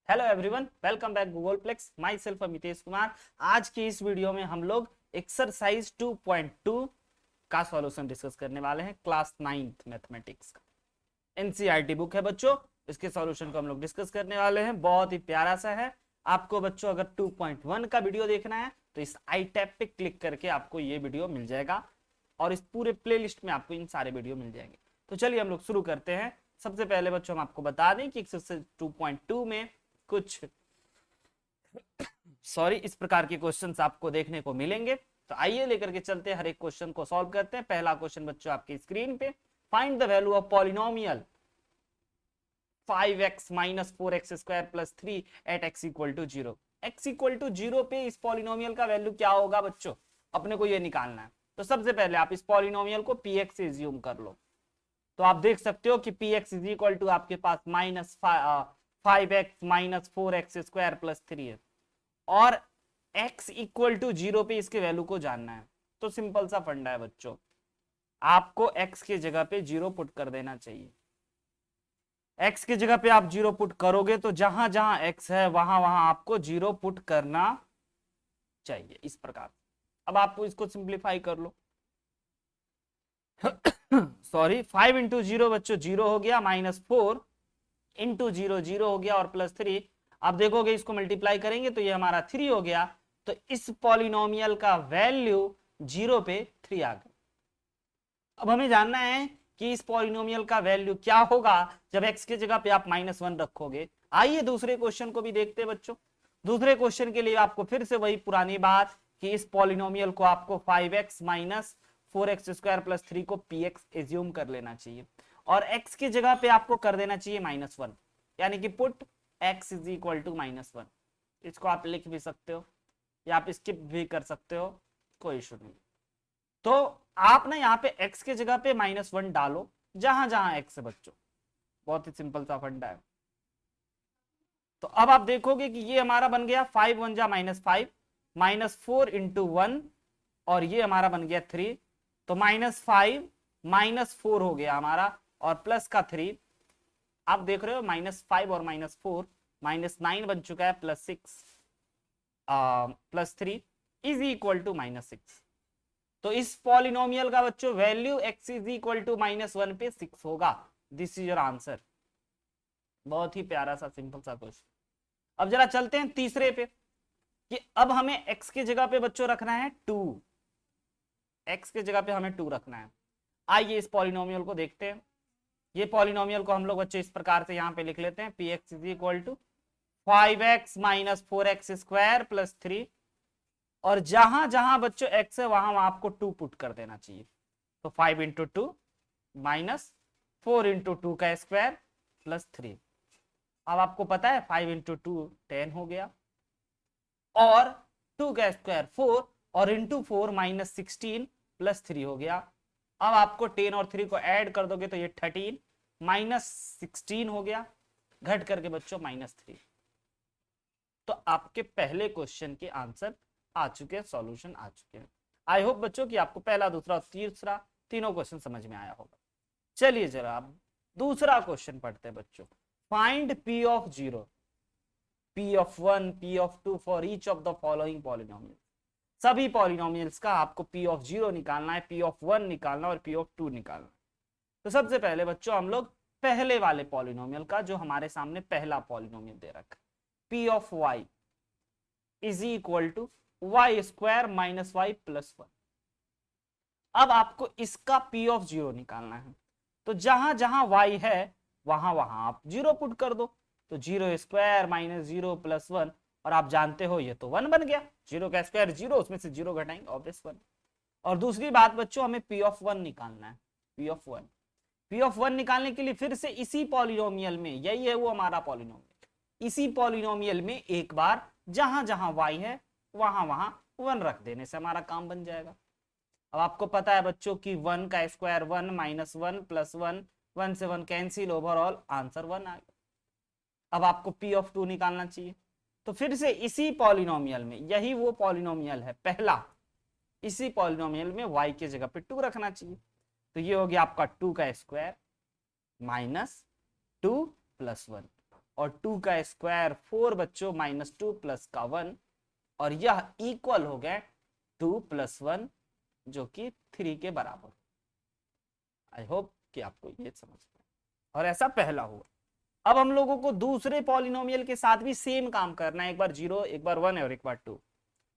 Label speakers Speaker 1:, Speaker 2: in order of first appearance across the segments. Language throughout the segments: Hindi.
Speaker 1: Hello everyone, welcome back Googleplex. Myself Amitesh Kumar. आज की इस वीडियो में हम लोग एक्सरसाइज 2.2 का सॉल्यूशन डिस्कस करने वाले हैं। क्लास 9th मैथमेटिक्स का एनसीईआरटी बुक है बच्चों। इसके सॉल्यूशन को हम लोग डिस्कस करने वाले हैं। बहुत ही प्यारा सा है। आपको बच्चों अगर 2.1 का वीडियो देखना है तो इस आई टैब पे क्लिक करके आपको ये वीडियो मिल जाएगा और इस पूरे प्लेलिस्ट में आपको इन सारे वीडियो मिल जाएंगे। तो चलिए हम लोग शुरू करते हैं। सबसे पहले बच्चों हम आपको बता दें कि एक्सरसाइज 2.2 में कुछ इस प्रकार के क्वेश्चंस आपको देखने को मिलेंगे। तो आइए लेकर के चलते हैं, हर एक क्वेश्चन को सॉल्व करते हैं। पहला क्वेश्चन बच्चों आपकी स्क्रीन पे, find the value of polynomial 5x minus 4x square plus 3 at x equal to 0। x equal to 0 पे इस पॉलिनोमियल का वैल्यू क्या होगा बच्चों, अपने को ये निकालना है। तो सबसे पहले आप इस पॉलिनोमियल को px से एज्यूम कर लो। तो आप देख सकते हो कि px इज इक्वल टू आपके पास minus 5x minus 4x square plus 3 है और x इक्वल टू 0 पे इसके वैल्यू को जानना है। तो सिंपल सा फंडा है बच्चों, आपको x के जगह पे 0 पुट कर देना चाहिए। x की जगह पे आप 0 पुट करोगे तो जहां जहां x है वहां वहां आपको 0 पुट करना चाहिए, इस प्रकार। अब आप इसको सिंप्लीफाई कर लो। 5 इंटू 0 बच्चों 0 हो गया, माइनस 4 इंटू 0 0 हो गया और प्लस 3। आप देखोगे इसको मल्टीप्लाई करेंगे तो ये हमारा 3 हो गया। तो इस पॉलिनोमियल का वैल्यू 0 पे 3 आ गया। अब हमें जानना है कि इस पॉलिनोमियल का वैल्यू क्या होगा जब x की जगह पे आप -1 रखोगे। आइए दूसरे क्वेश्चन को भी देखते हैं बच्चों। दूसरे क्वेश्चन के लिए आपको फिर से वही पुरानी बात कि इस पॉलिनोमियल को आपको 5x minus 4x square plus 3 को px एज्यूम कर लेना चाहिए और x की जगह पे आपको कर देना चाहिए -1, यानी कि put x is equal to -1। इसको आप लिख भी सकते हो या आप स्किप भी कर सकते हो, कोई इशू नहीं। तो आप ना यहाँ पे x की जगह पे -1 डालो जहां जहां x है बच्चों। बहुत ही सिंपल सा फंडा है। तो अब आप देखोगे कि ये हमारा बन गया 5 1 जा -5 -4 इंटू 1 और ये हमारा बन गया 3। तो -5 -4 हो गया हमारा और प्लस का 3। आप देख रहे हो -5 और -4 -9 बन चुका है, +6 +3 इज इक्वल टू -6। तो इस पॉलिनोमियल का बच्चों value x is equal to -1 पे 6 होगा। This is your answer. बहुत ही प्यारा सा सिंपल सा क्वेश्चन। अब जरा चलते हैं तीसरे पे कि अब हमें x की जगह पे बच्चों रखना है 2। x की जगह पे हमें 2 रखना है। आइए इस पॉलिनोमियल को देखते हैं। ये पॉलिनोमियल को हम लोग बच्चों इस प्रकार से यहाँ पे लिख लेते हैं, px is equal to 5x minus 4x square plus 3 और जहां जहां बच्चों x है वहां वहां आपको 2 पुट कर देना चाहिए। तो 5 इंटू 2 माइनस 4 इंटू 2 का स्क्वायर प्लस 3। अब आपको पता है 5 इंटू 2 10 हो गया और 2 का स्क्वायर 4 और इंटू 4 -16 प्लस 3 हो गया। अब आपको 10 और 3 को ऐड कर दोगे तो ये 13 -16 हो गया, घट करके बच्चों -3। तो आपके पहले क्वेश्चन के आंसर आ चुके हैं, सॉल्यूशन आ चुके हैं। आई होप बच्चों कि आपको पहला दूसरा और तीसरा तीनों क्वेश्चन समझ में आया होगा। चलिए जरा आप दूसरा क्वेश्चन पढ़ते हैं बच्चों। Find p of 0, p of 1, p of 2 for each of the following polynomial. सभी पॉलिनोमियल्स का आपको p ऑफ 0 निकालना है, p ऑफ 1 निकालना और p ऑफ 2 निकालना है। तो सबसे पहले बच्चों हम लोग पहले वाले पॉलिनोमियल का, जो हमारे सामने पहला पॉलिनोमियल दे रखा है, p of y is equal to y square minus y plus 1। अब आपको इसका p ऑफ 0 निकालना है। तो जहां जहां y है वहां वहां आप 0 पुट कर दो। तो 0 स्क्वायर माइनस 0 प्लस 1 और आप जानते हो ये तो 1 बन गया। 0 का स्क्वायर 0, उसमें से 0 घटाएंगे ऑब्वियस 1। और दूसरी बात बच्चों हमें p ऑफ 1 निकालना है। p ऑफ 1, p ऑफ 1 निकालने के लिए फिर से इसी पॉलिनोमियल में, यही है वो हमारा पॉलिनोमियल, इसी पॉलिनोमियल में एक बार जहां जहां y है वहां वहां 1 रख देने से हमारा काम बन जाएगा। अब आपको पता है बच्चों कि 1 का स्क्वायर 1 माइनस 1 प्लस 1, 1 से 1 कैंसिल, ओवरऑल आंसर 1 आ गया। अब आपको p ऑफ 2 निकालना चाहिए। तो फिर से इसी पॉलिनोमियल में, यही वो पॉलिनोमियल है पहला, इसी पॉलिनोमियल में y की जगह पे 2 रखना चाहिए। तो ये हो गया आपका 2 का स्क्वायर माइनस 2 प्लस 1 और 2 का स्क्वायर 4 बच्चों -2 प्लस का 1, और यह इक्वल हो गया 2 + 1 जो कि 3 के बराबर। आई होप कि आपको ये समझ में, और ऐसा पहला हुआ। अब हम लोगों को दूसरे पॉलिनोमियल के साथ भी सेम काम करना है, एक बार 0, एक बार 1 और एक बार 2।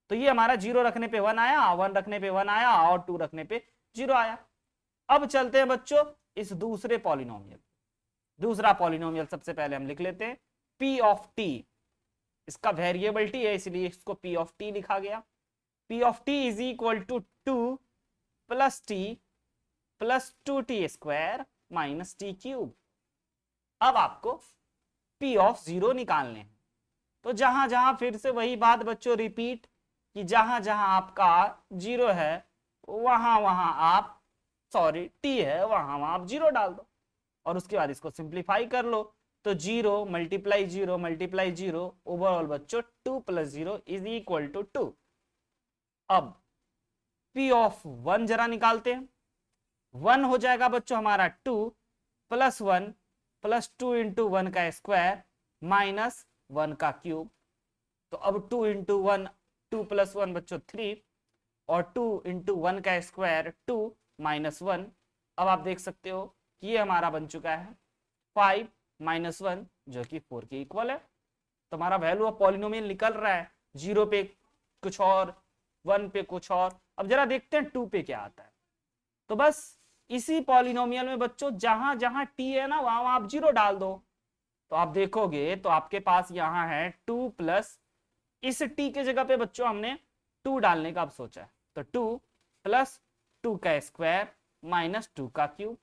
Speaker 1: तो ये हमारा 0 रखने पे 1 आया, 1 रखने पे 1 आया, और 2 रखने पे 0 आया। अब चलते हैं बच्चों इस दूसरे पॉलिनोमियल। दूसरा पॉलिनोमियल सबसे पहले हम लिख लेते हैं p ऑफ t। इसका वेरिएबल t है इसलिए इसको p ऑफ t लिखा गया। p of t is equal to 2 + t + 2t square minus t cube. अब आपको p ऑफ 0 निकालने हैं। तो जहां जहां फिर से वही बात बच्चों रिपीट, कि जहां जहां आपका 0 है वहां वहां आप t है वहां वहां आप 0 डाल दो, और उसके बाद इसको सिंप्लीफाई कर लो। तो 0 × 0 × 0 ओवरऑल बच्चों 2 + 0 इज इक्वल टू 2। अब p ऑफ 1 जरा निकालते हैं। 1 हो जाएगा बच्चों हमारा 2 + 1 + 2 × 1 का स्क्वायर माइनस 1 का क्यूब। तो अब 2 × 1 2 + 1 बच्चों 3, और 2 × 1 का स्क्वायर 2 - 1। अब आप देख सकते हो कि ये हमारा बन चुका है 5 - 1 जो कि 4 के इक्वल है। तो हमारा वैल्यू ऑफ पॉलिनोमियल निकल रहा है 0 पे कुछ और, 1 पे कुछ और। अब जरा देखते हैं 2 पे क्या आता है। तो बस इसी पॉलिनोमियल में बच्चों जहां जहां t है ना वहां आप 0 डाल दो। तो आप देखोगे तो आपके पास यहाँ है 2 प्लस, इस t के जगह पे बच्चों हमने 2 डालने का अब सोचा है। तो 2 + 2 का स्क्वायर माइनस 2 का क्यूब।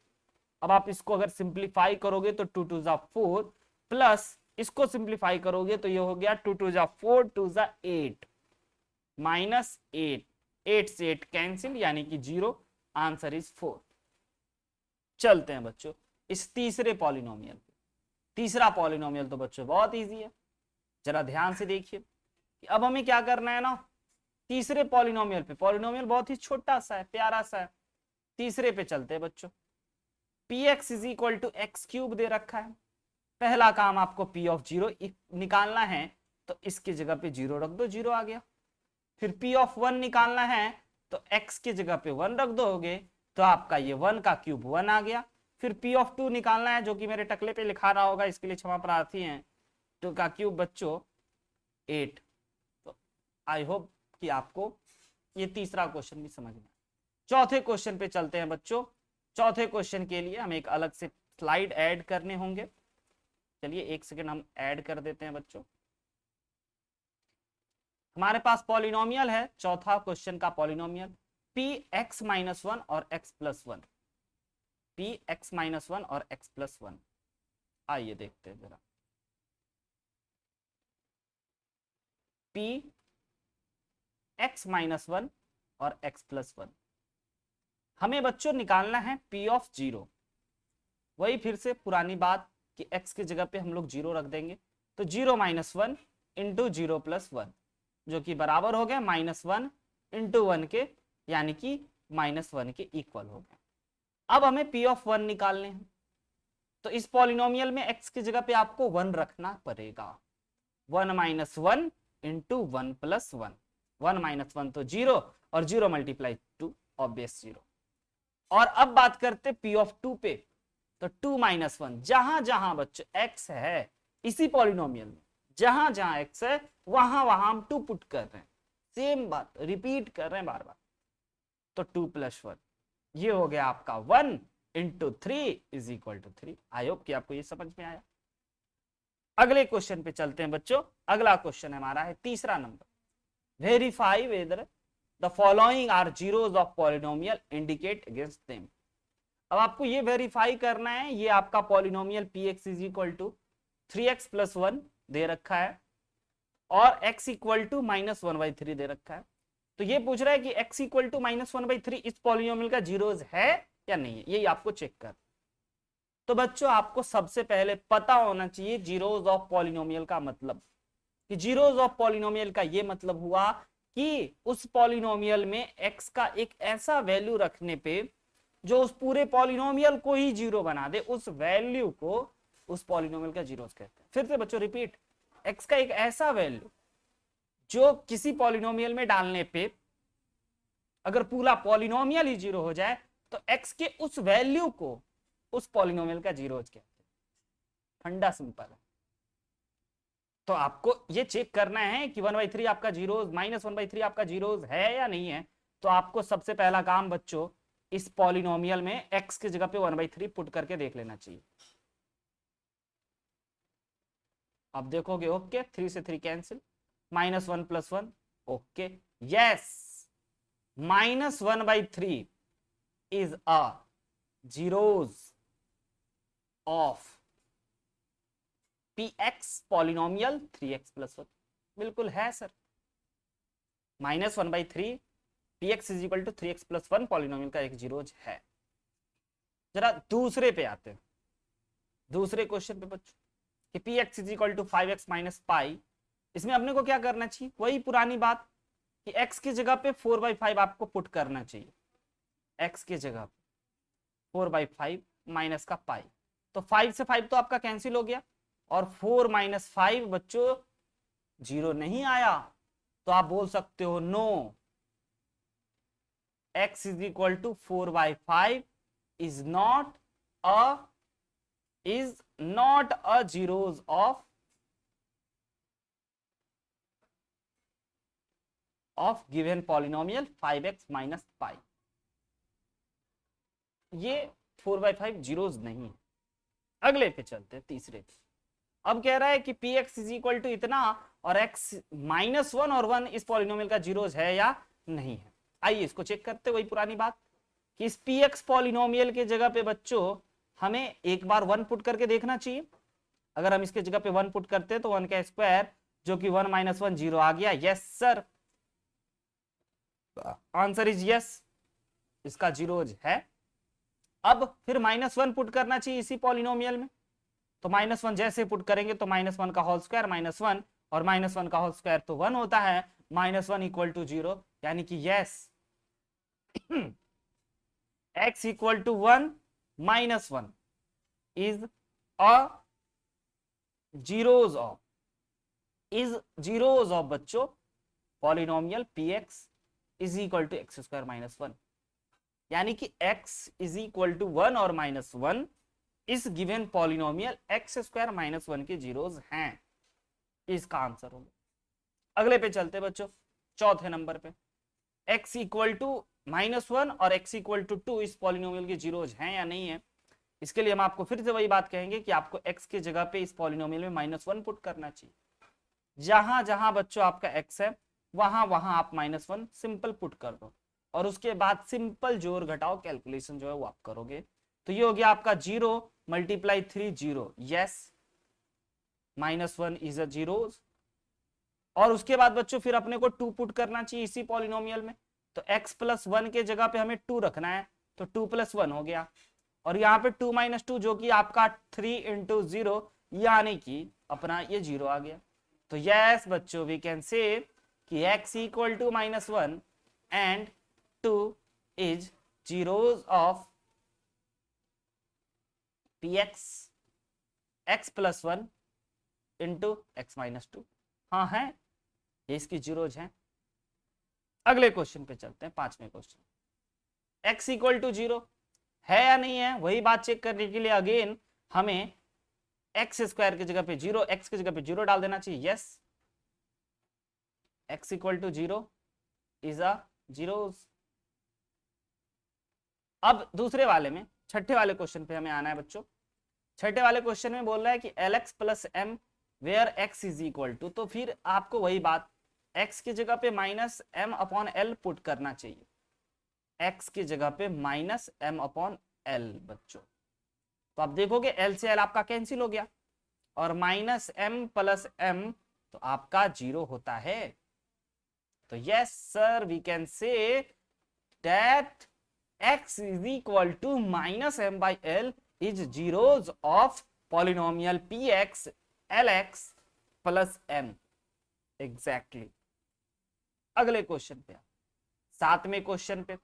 Speaker 1: अब आप इसको अगर सिंप्लीफाई करोगे तो 2 × 2 = 4, प्लस इसको सिंप्लीफाई करोगे तो ये हो गया 2 × 2 = 4, 2 × 8 -8, 8 से 8 कैंसिल यानी कि 0। Answer is 4। चलते हैं बच्चों इस तीसरे पॉलिनोमियल पे। तीसरा पॉलिनोमियल तो बच्चों बहुत इजी है, जरा ध्यान से देखिए कि अब हमें क्या करना है ना। तीसरे पॉलिनोमियल पे, पॉलिनोमियल बहुत ही छोटा सा है, प्यारा सा है। तीसरे पे चलते हैं बच्चों। px = x³ दे रखा है। पहला काम आपको p ऑफ 0 निकालना है, तो इसके जगह पे 0 रख दो, 0 आ गया। फिर p ऑफ 1 निकालना है तो x के जगह पे 1 रख दोगे तो आपका ये 1 का क्यूब 1 आ गया। फिर p ऑफ 2 निकालना है, जो कि मेरे टकले पे लिखा रहा होगा, इसके लिए क्षमा प्रार्थी हैं। 2 का क्यूब बच्चों 8। तो आई होप कि आपको ये तीसरा क्वेश्चन भी समझ में आया। चौथे क्वेश्चन पे चलते हैं बच्चों। चौथे क्वेश्चन के लिए हमें एक अलग से स्लाइड ऐड करने होंगे। चलिए 1 सेकेंड हम ऐड कर देते हैं बच्चों। हमारे पास पॉलिनोमियल है, चौथा क्वेश्चन का पॉलिनोमियल px - 1 और x + 1। px - 1 और x + 1। आइए देखते हैं जरा। px - 1 और x + 1 हमें बच्चों निकालना है p ऑफ 0। वही फिर से पुरानी बात कि x की जगह पे हम लोग 0 रख देंगे। तो 0 - 1 × 0 + 1 जो कि बराबर हो गया -1 × 1 के, यानी कि -1 के इक्वल हो गया। अब हमें p ऑफ 1 निकालने हैं। तो इस पॉलिनोमियल में x की जगह पे आपको 1 रखना पड़ेगा। 1 - 1 × 1 + 1। 1 - 1 तो 0, और 0 × 2 ऑब्वियस 0। और अब बात करते p ऑफ 2 पे। तो 2 - 1 जहां जहां बच्चों x है इसी पॉलिनोमियल में, जहां जहां x है वहां वहां हम 2 पुट कर रहे हैं। सेम बात रिपीट कर रहे हैं बार बार। तो 2 + 1 ये हो गया आपका 1 × 3 = 3। आई होप कि आपको ये समझ में आया। अगले क्वेश्चन पे चलते हैं बच्चों। अगला क्वेश्चन हमारा है तीसरा नंबर। Verify whether the following are zeros of polynomial indicate against them. अब आपको ये वेरीफाई करना है, ये आपका पॉलिनोमियल px = 3x + 1 दे रखा है और x = -1/3 दे रखा है। तो ये पूछ रहा है कि x = -1/3 इस पॉलिनोमियल का जीरोस है या नहीं है, यही आपको चेक कर। तो बच्चों आपको सबसे पहले पता होना चाहिए जीरोस ऑफ पॉलिनोमियल का मतलब। कि जीरोस ऑफ पॉलिनोमियल का ये मतलब हुआ कि उस पॉलिनोमियल में x का एक ऐसा वैल्यू रखने पे जो उस पूरे पॉलिनोमियल को ही जीरो बना दे, उस वैल्यू को उस पॉलिनोमियल का जीरोस कहते हैं। फिर से बच्चों रिपीट, x का एक ऐसा वैल्यू जो किसी पॉलिनोमियल में डालने पे अगर पूरा पॉलिनोमियल ही जीरो हो जाए तो x के उस वैल्यू को उस पॉलिनोमियल का जीरो कहते हैं। फंडा सिंपल है। तो आपको ये चेक करना है कि 1/3 आपका जीरोज -1/3 आपका जीरोज है या नहीं है। तो आपको सबसे पहला काम बच्चों इस पॉलिनोमियल में x की जगह पे 1/3 पुट करके देख लेना चाहिए। अब देखोगे ओके 3 से 3 cancel, -1 + 1 okay yes, -1/3 is a zeros of px polynomial 3x + 1 बिल्कुल है सर। -1/3 px = 3x + 1 पॉलिनोमियल का एक जीरोज है। जरा दूसरे पे आते हैं, दूसरे क्वेश्चन पे बच्चों कि px = 5x - पाई। इसमें अपने को क्या करना चाहिए, वही पुरानी बात कि x की जगह पे 4/5 आपको पुट करना चाहिए। x की जगह पे 4/5 माइनस का पाई, तो 5 से 5 तो आपका कैंसिल हो गया और 4 - 5 बच्चों जीरो नहीं आया। तो आप बोल सकते हो no, x = 4/5 is not a zeros of given polynomial 5x - पाई। ये 4/5 जीरोज नहीं है। अगले पे चलते हैं, तीसरे पे। अब कह रहा है कि px = इतना और x -1 और 1 इस पॉलिनोमियल का जीरोज है या नहीं है। आइए इसको चेक करते, वही पुरानी बात कि इस px पॉलिनोमियल के जगह पे बच्चों हमें एक बार 1 पुट करके देखना चाहिए। अगर हम इसके जगह पे 1 पुट करते हैं तो 1 का स्क्वायर जो कि 1 - 1 0 आ गया। Yes sir, answer is yes, इसका जीरोज है। अब फिर -1 पुट करना चाहिए इसी पॉलिनोमियल में, तो -1 जैसे पुट करेंगे तो -1 का होल स्क्वायर -1 और -1 का होल स्क्वायर तो 1 होता है, -1 = 0, यानी कि yes x = 1 -1 is a zeros of बच्चों पॉलिनोमियल px = x² - 1, यानी कि x = 1 और -1 इस गिवन पॉलिनोमियल x² - 1 के जीरोज हैं। इसका आंसर होगा। अगले पे चलते बच्चों, चौथे नंबर पे x = -1 और x = 2 इस पॉलिनोमियल के जीरोज हैं या नहीं है। इसके लिए हम आपको फिर से वही बात कहेंगे कि आपको x की जगह पे इस पॉलिनोमियल में -1 पुट करना चाहिए। जहां जहां बच्चों आपका x है वहां वहां आप -1 सिंपल पुट कर दो और उसके बाद सिंपल जोड़ घटाओ कैलकुलेशन जो है वो आप करोगे। तो ये हो गया आपका 0 × 3 0, यस, -1 इज अ जीरोज। और उसके बाद बच्चों फिर अपने को 2 पुट करना चाहिए इसी पॉलिनोमियल में, तो x + 1 के जगह पे हमें 2 रखना है, तो 2 + 1 हो गया। और यहाँ पे 2 - 2 जो कि आपका 3 × 0 यानी कि अपना ये 0 आ गया। तो यस बच्चों वी कैन से कि x = -1 and 2 is zeros of px x + 1 into x - 2। हाँ है, ये इसकी जीरोज हैं। अगले क्वेश्चन पे चलते हैं, पांचवें क्वेश्चन। x = 0 है या नहीं है, वही बात चेक करने के लिए अगेन हमें x² की जगह पे 0, x की जगह पे 0 डाल देना चाहिए। Yes, x = 0 is a zeros. अब दूसरे वाले में, छठे वाले क्वेश्चन पे हमें आना है बच्चों। छठे वाले क्वेश्चन में बोल रहा है कि lx + m वेयर x = तो फिर आपको वही बात x की जगह पे -m/l पुट करना चाहिए। x की जगह पे -m/l बच्चों, तो आप देखोगे l से l आपका कैंसिल हो गया और -m + m तो आपका 0 होता है। तो yes sir we can say that x = -m/l is zeros of polynomial px lx + m। Exactly. अगले क्वेश्चन पे, सातवें क्वेश्चन पे,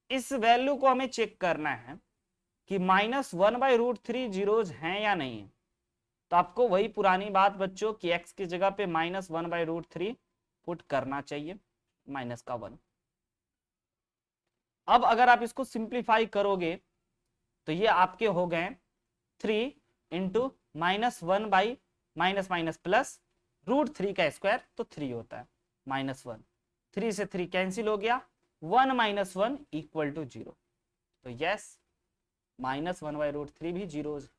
Speaker 1: इस वैल्यू को हमें चेक करना है कि -1/√3 जीरोज हैं या नहीं है। तो आपको वही पुरानी बात बच्चों कि x की जगह पे -1/√3 पुट करना चाहिए, माइनस का 1। अब अगर आप इसको सिंप्लीफाई करोगे तो ये आपके हो गए 3 into -1 by minus minus plus √3 का स्क्वायर, तो 3 होता है -1। 3 से 3 कैंसिल हो गया, 1 - 1 इक्वल टू 0। तो यस, -1/√3 भी जीरोज।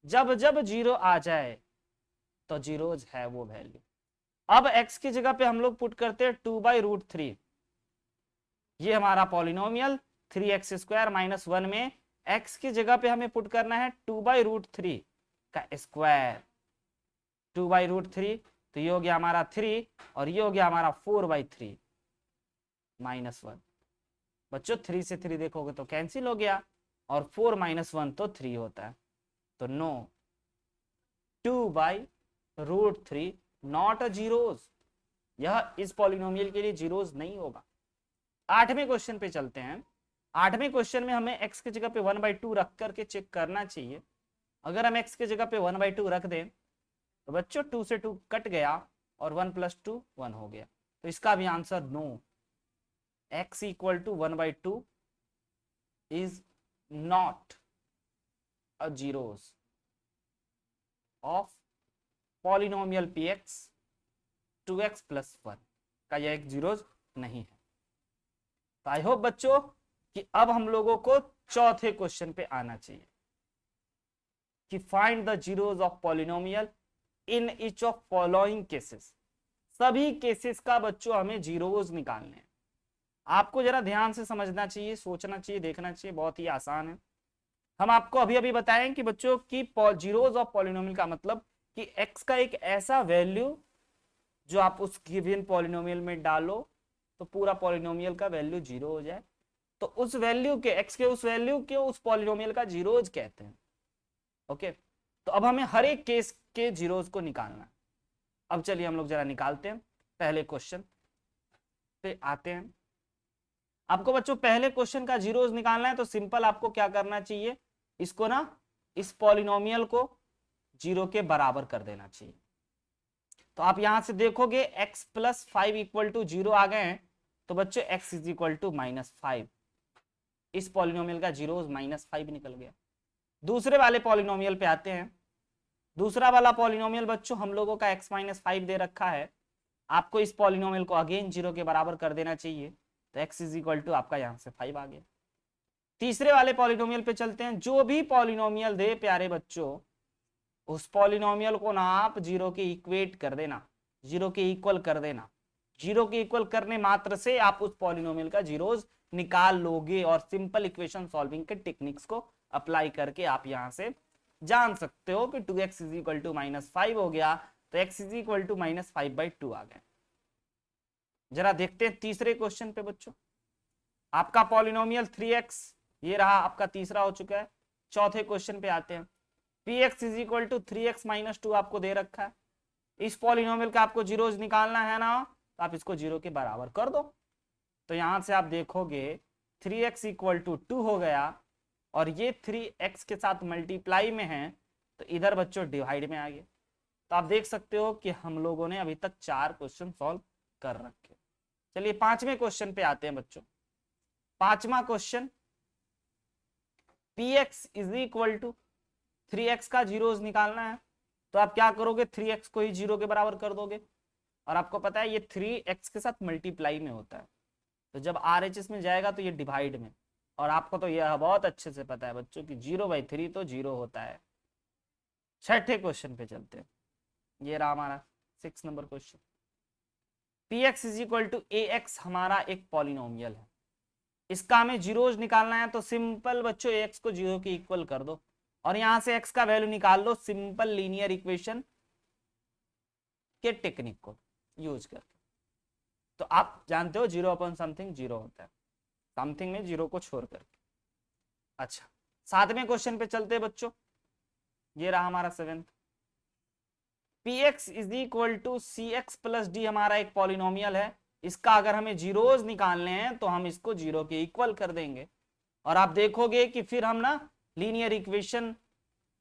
Speaker 1: जब जब जीरो आ जाए तो जीरोज है वो वैल्यू। अब x की जगह पे हम लोग पुट करते हैं 2/√3। ये हमारा पॉलिनोमियल 3x² -1 में x की जगह पे हमें पुट करना है 2/√3 का स्क्वायर। 2/√3, तो ये हो गया हमारा 3 और ये हो गया हमारा 4/3 -1। बच्चों 3 से 3 देखोगे तो कैंसिल हो गया और 4 - 1 तो 3 होता है। तो नो, 2/√3 नॉट अ जीरोज। यह इस पॉलिनोमियल के लिए जीरोज नहीं होगा। 8वें क्वेश्चन पे चलते हैं। 8वें क्वेश्चन में हमें x की जगह पे 1/2 रख करके चेक करना चाहिए। अगर हम x की जगह पे 1/2 रख दें तो बच्चों 2 से 2 कट गया और 1 + 2 1 हो गया। तो इसका भी answer no, x = 1/2 is not a zeros of polynomial px 2x + 1 का यह एक जीरोज नहीं है। तो आई होप बच्चों कि अब हम लोगों को चौथे क्वेश्चन पे आना चाहिए कि find the zeros of polynomial in each of following cases. सभी केसेस का बच्चों हमें जीरोज निकालने हैं। आपको जरा ध्यान से समझना चाहिए, सोचना चाहिए, देखना चाहिए, बहुत ही आसान है। हम आपको अभी अभी बताएं कि बच्चों की जीरोज ऑफ पॉलिनोमियल का मतलब कि x का एक ऐसा वैल्यू जो आप उस गिवन पॉलिनोमियल में डालो तो पूरा पॉलिनोमियल का वैल्यू 0 हो जाए, तो उस वैल्यू के x के उस वैल्यू के उस पॉलिनोमियल का जीरोज कहते हैं। ओके, तो अब हमें हर एक केस के जीरोज को निकालना है। अब चलिए हम लोग जरा निकालते हैं। पहले क्वेश्चन पे आते हैं। आपको बच्चों पहले क्वेश्चन का जीरोज निकालना है तो सिंपल आपको क्या करना चाहिए, इसको ना इस पॉलिनोमियल को 0 के बराबर कर देना चाहिए। तो आप यहां से देखोगे x + 5 = 0 आ गए हैं, तो बच्चों x = -5। इस पॉलिनोमियल का जीरोज -5 निकल गया। दूसरे वाले पॉलिनोमियल पे आते हैं। दूसरा वाला पॉलिनोमियल बच्चों हम लोगों का x - 5 दे रखा है। आपको इस पॉलिनोमियल को अगेन 0 के बराबर कर देना चाहिए, तो x = आपका यहां से 5 आ गया। तीसरे वाले पॉलिनोमियल पे चलते हैं। जो भी पॉलिनोमियल दे प्यारे बच्चों, उस पॉलिनोमियल को ना आप 0 के इक्वेट कर देना, 0 के इक्वल कर देना। 0 के इक्वल करने मात्र से आप उस पॉलिनोमियल का जीरोज निकाल लोगे और सिंपल इक्वेशन सॉल्विंग के टेक्निक्स को अप्लाई करके आप यहां से जान सकते हो कि 2x = -5 हो गया, तो x = -5/2 आ गया। जरा देखते हैं तीसरे क्वेश्चन पे बच्चों। आपका पॉलिनोमियल 3x, ये रहा आपका तीसरा हो चुका है। चौथे क्वेश्चन पे आते हैं। px = 3x - 2 आपको दे रखा है। इस पॉलिनोमियल का आपको जीरोज निकालना है ना, तो आप इसको 0 के बराबर कर दो। तो यहां से आप देखोगे 3x = 2 हो गया और ये 3x के साथ मल्टीप्लाई में है, तो इधर बच्चों डिवाइड में आ गया। तो आप देख सकते हो कि हम लोगों ने अभी तक 4 क्वेश्चन सॉल्व कर रखे। चलिए 5वें क्वेश्चन पे आते हैं बच्चों। 5वां क्वेश्चन, px = 3x का जीरोज निकालना है। तो आप क्या करोगे, 3x को ही 0 के बराबर कर दोगे। और आपको पता है ये 3x के साथ मल्टीप्लाई में होता है, तो जब RHS में जाएगा तो ये डिवाइड में। और आपको तो यह बहुत अच्छे से पता है बच्चों कि 0/3 तो 0 होता है। छठे क्वेश्चन पे चलते हैं। ये रहा हमारा 6 नंबर क्वेश्चन। px = ax हमारा एक पॉलिनोमियल है। इसका हमें जीरोज निकालना है, तो सिंपल बच्चों ax को 0 के इक्वल कर दो और यहां से x का वैल्यू निकाल लो सिंपल लीनियर इक्वेशन के टेक्निक को यूज करके। तो आप जानते हो 0/समथिंग 0 होता है, समथिंग में 0 को छोड़ करके। अच्छा, 7वें क्वेश्चन पे चलते हैं बच्चों। ये रहा हमारा 7th। px = cx + d हमारा एक पॉलिनोमियल है। इसका अगर हमें जीरोज निकालने हैं तो हम इसको 0 के इक्वल कर देंगे और आप देखोगे कि फिर हम ना लीनियर इक्वेशन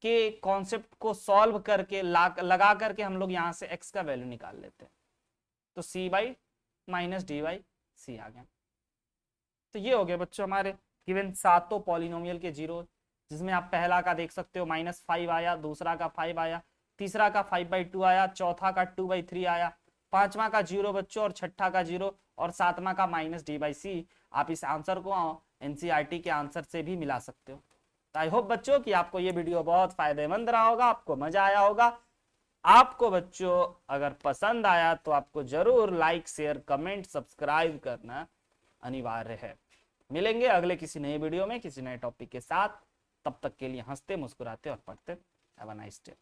Speaker 1: के कॉन्सेप्ट को सॉल्व करके लगा करके हम लोग यहाँ से x का वैल्यू निकाल लेते हैं। तो c by minus D by C आ गया। तो ये हो गया बच्चों हमारे गिवन सातों पॉलिनोमियल के जीरो, जिसमें आप पहला का देख सकते हो -5 आया, दूसरा का 5 आया, तीसरा का 5/2 आया, चौथा का 2/3 आया, पांचवा का 0 बच्चों और छठा का 0 और सातवां का -d/c। आप इस आंसर को एनसीईआरटी के आंसर से भी मिला सकते हो। तो आई होप बच्चों कि आपको ये वीडियो बहुत फायदेमंद रहा होगा, आपको मजा आया होगा। आपको बच्चों अगर पसंद आया तो आपको जरूर लाइक शेयर कमेंट सब्सक्राइब करना अनिवार्य है। मिलेंगे अगले किसी नए वीडियो में किसी नए टॉपिक के साथ। तब तक के लिए हंसते मुस्कुराते और पढ़ते। Have a nice day.